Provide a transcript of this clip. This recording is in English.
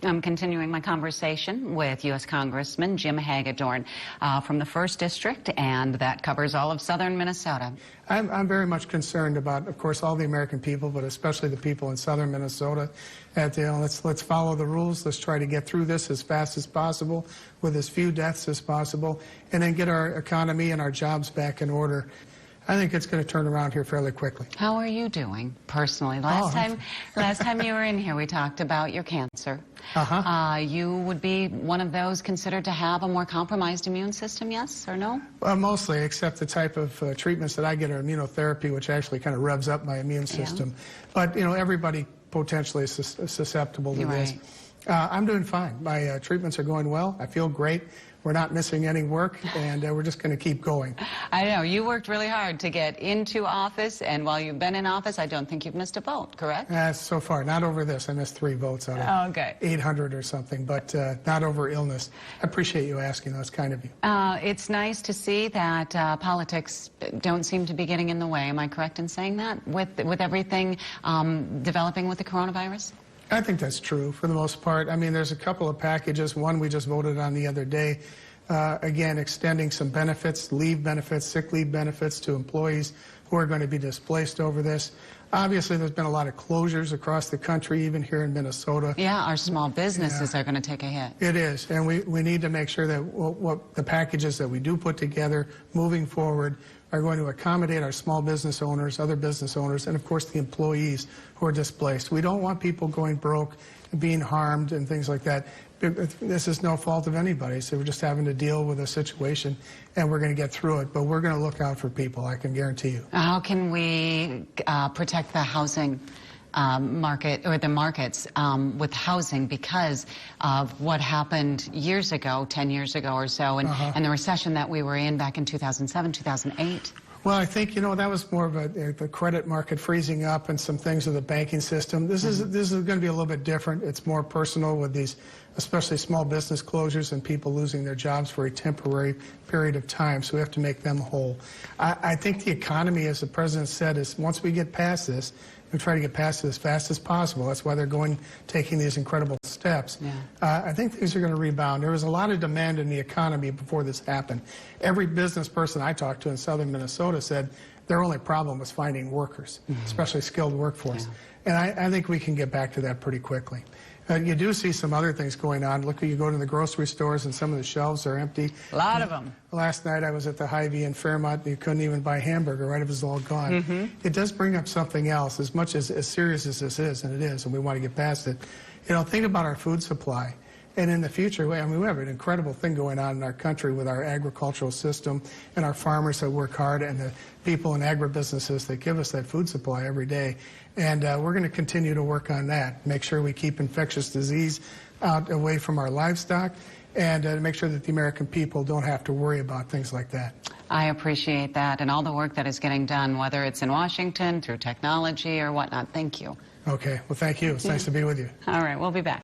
I'm continuing my conversation with U.S. Congressman Jim Hagedorn from the 1st District, and that covers all of southern Minnesota. I'm very much concerned about, of course, all the American people, but especially the people in southern Minnesota. Let's follow the rules. Let's try to get through this as fast as possible with as few deaths as possible, and then get our economy and our jobs back in order. I think it's going to turn around here fairly quickly. How are you doing personally? Last time you were in here, we talked about your cancer. You would be one of those considered to have a more compromised immune system, yes or no? Well, mostly, except the type of treatments that I get are immunotherapy, which actually kind of revs up my immune system. But, everybody potentially is susceptible to this. I'm doing fine. My treatments are going well. I feel great. We're not missing any work, and we're just going to keep going. I know. You worked really hard to get into office, and while you've been in office, I don't think you've missed a vote, correct? So far. Not over this. I missed 3 votes out of 800 or something, but not over illness. I appreciate you asking. That's kind of you. It's nice to see that politics don't seem to be getting in the way. Am I correct in saying that, with everything developing with the coronavirus? I think that's true for the most part. I mean, there's a couple of packages. One we just voted on the other day. Again, extending some benefits, leave benefits, sick leave benefits to employees who are going to be displaced over this. Obviously, there's been a lot of closures across the country, even here in Minnesota. Yeah, our small businesses are going to take a hit. It is, and we need to make sure that what the packages that we do put together moving forward are going to accommodate our small business owners, other business owners, and of course the employees who are displaced. We don't want people going broke and being harmed and things like that. This is no fault of anybody, so we're just having to deal with a situation, and we're going to get through it. But we're going to look out for people, I can guarantee you. How can we protect the housing market, or the markets with housing, because of what happened years ago, 10 years ago or so, and the recession that we were in back in 2007, 2008? Well, I think, that was more of the credit market freezing up and some things with the banking system. This is going to be a little bit different. It's more personal with these, especially small business closures and people losing their jobs for a temporary period of time, so we have to make them whole. I think the economy, as the president said, is once we get past this, we try to get past it as fast as possible. That's why they're taking these incredible steps. I think things are going to rebound. There was a lot of demand in the economy before this happened. Every business person I talked to in southern Minnesota said their only problem was finding workers, especially skilled workforce. And I think we can get back to that pretty quickly. You do see some other things going on. Look, you go to the grocery stores and some of the shelves are empty. A lot of them. Last night I was at the Hy-Vee in Fairmont. You couldn't even buy hamburger, right? It was all gone. It does bring up something else, as much as serious as this is, and it is, and we want to get past it. Think about our food supply. And in the future, we have an incredible thing going on in our country with our agricultural system and our farmers that work hard and the people in agribusinesses that give us that food supply every day. And we're going to continue to work on that, make sure we keep infectious disease away from our livestock, and make sure that the American people don't have to worry about things like that. I appreciate that, and all the work that is getting done, whether it's in Washington, through technology or whatnot. Thank you. Okay. Well, thank you. It's nice to be with you. All right. We'll be back.